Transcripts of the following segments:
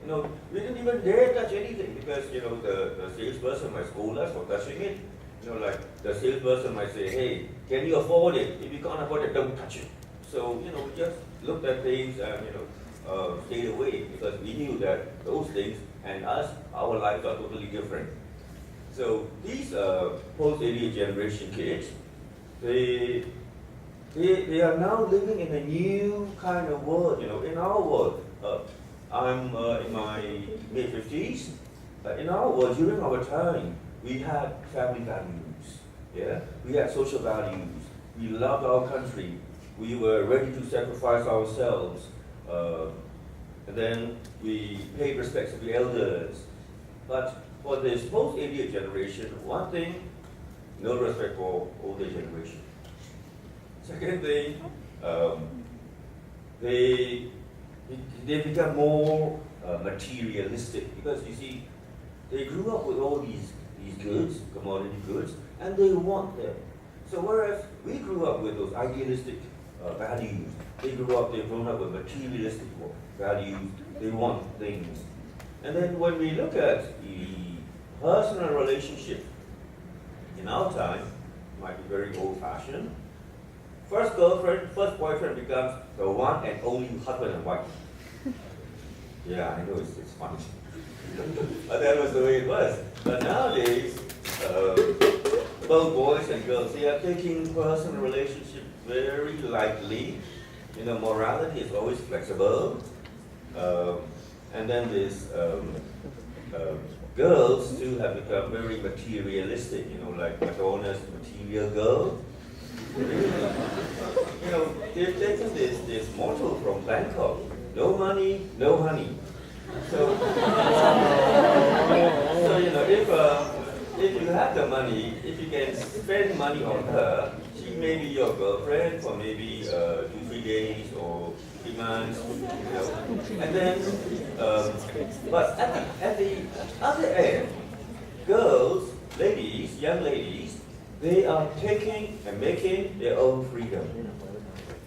We didn't even dare touch anything because, the salesperson might scold us for touching it. Like the salesperson might say, hey, can you afford it? If you can't afford it, don't touch it. So, we just looked at things and, stayed away because we knew that those things and us, our lives are totally different. So these post-88 generation kids, they are now living in a new kind of world. In our world, I'm in my mid-50s. In our world, during our time, we had family values. Yeah, we had social values. We loved our country. We were ready to sacrifice ourselves. And then we paid respect to the elders. But for this post-88 generation, one thing, no respect for older generation. Second thing, they become more materialistic because you see, they grew up with all these goods, commodity goods, and they want them. So whereas we grew up with those idealistic values, they've grown up with materialistic values, they want things. And then when we look at the personal relationship, in our time, it might be very old-fashioned. First girlfriend, first boyfriend becomes the one and only husband and wife. Yeah, I know it's funny. But that was the way it was. But nowadays, both boys and girls, they are taking personal relationship very lightly. Morality is always flexible. And then this girls too have become very materialistic, like Madonna's Material Girl. They've taken this motto from Bangkok: no money, no honey. So, if you have the money, if you can spend money on her, she may be your girlfriend for maybe 2-3 days or 3 months, And then, but at the other end, girls, ladies, young ladies, they are taking and making their own freedom.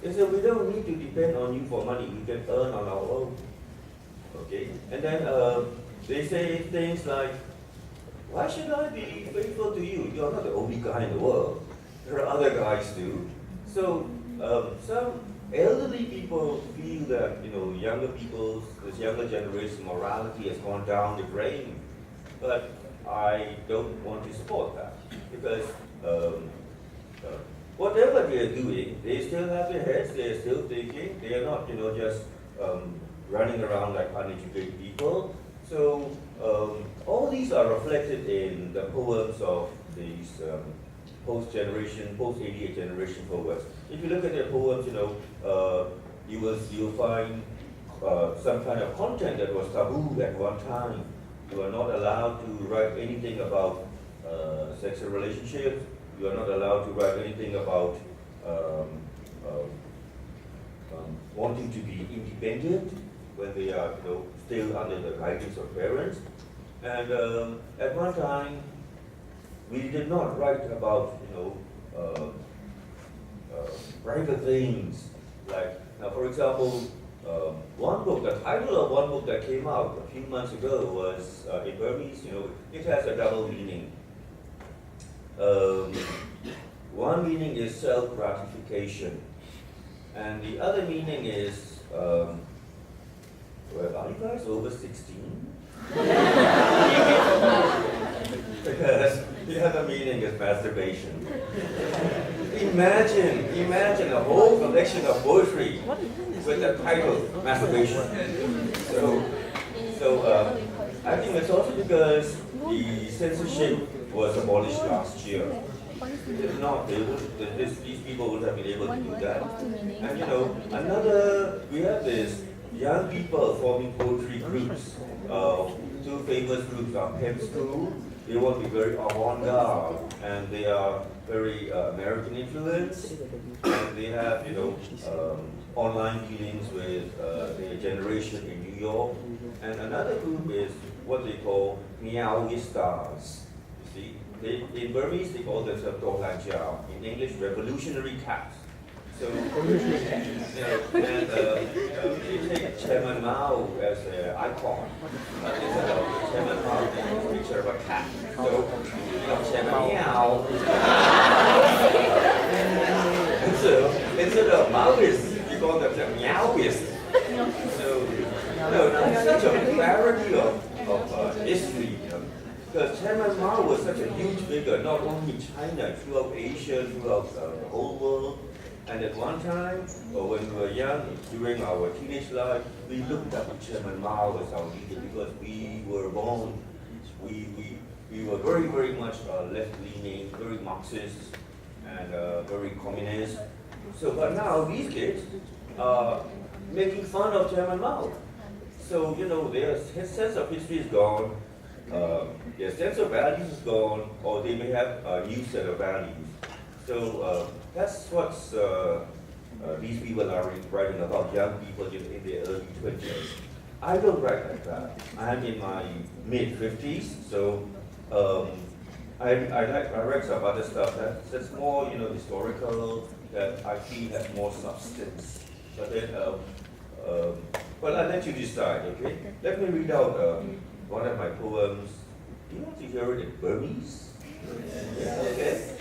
They say, we don't need to depend on you for money, we can earn on our own. Okay? And then they say things like, why should I be faithful to you? You're not the only guy in the world. There are other guys too. So some elderly people feel that, younger people, this younger generation morality has gone down the drain. But I don't want to support that because whatever they are doing, they still have their heads, they are still thinking, they are not, just running around like uneducated people. So all these are reflected in the poems of these post-88 generation poets. If you look at their poems, you'll find some kind of content that was taboo at one time. You are not allowed to write anything about sexual relationships. You are not allowed to write anything about wanting to be independent when they are still under the guidance of parents. And at one time, we did not write about private things. Like now, for example, one book, the title of one book that came out a few months ago was in Burmese. It has a double meaning. One meaning is self-gratification, and the other meaning is, well, are you guys over 16? Because the other meaning is masturbation. Imagine a whole collection of poetry with the title masturbation. So I think it's also because the censorship was abolished last year. If not, these people would have been able to do that. And we have this young people forming poetry groups. Two famous groups are Penn School. They want to be very avant-garde, and they are very American influenced, and they have online dealings with their generation in New York. And another group is what they call Meowistas. You see, in Burmese they call themselves Tohlanjiao. In English, revolutionary cats. So, and you take Chairman Mao as an icon. Chairman Mao is a picture of a cat. So, Chairman Mao. Instead of Maoist, you call them Meowist. So, such a clarity of history, because Chairman Mao was such a huge figure, not only in China, throughout Asia, throughout the whole world. And at one time, when we were young, during our teenage life, we looked up to Chairman Mao as our leader because we were born, we were very, very much left-leaning, very Marxist, and very communist. So, but now these kids are making fun of Chairman Mao. So, their sense of history is gone, their sense of values is gone, or they may have a new set of values. So that's what these people are writing about, young people in their early 20s. I don't write like that. I'm in my mid-50s, so I write some other stuff that's more historical, that I feel has more substance. But then, well, I'll let you decide, okay? Let me read out one of my poems. Do you want to hear it in Burmese? Yeah, okay.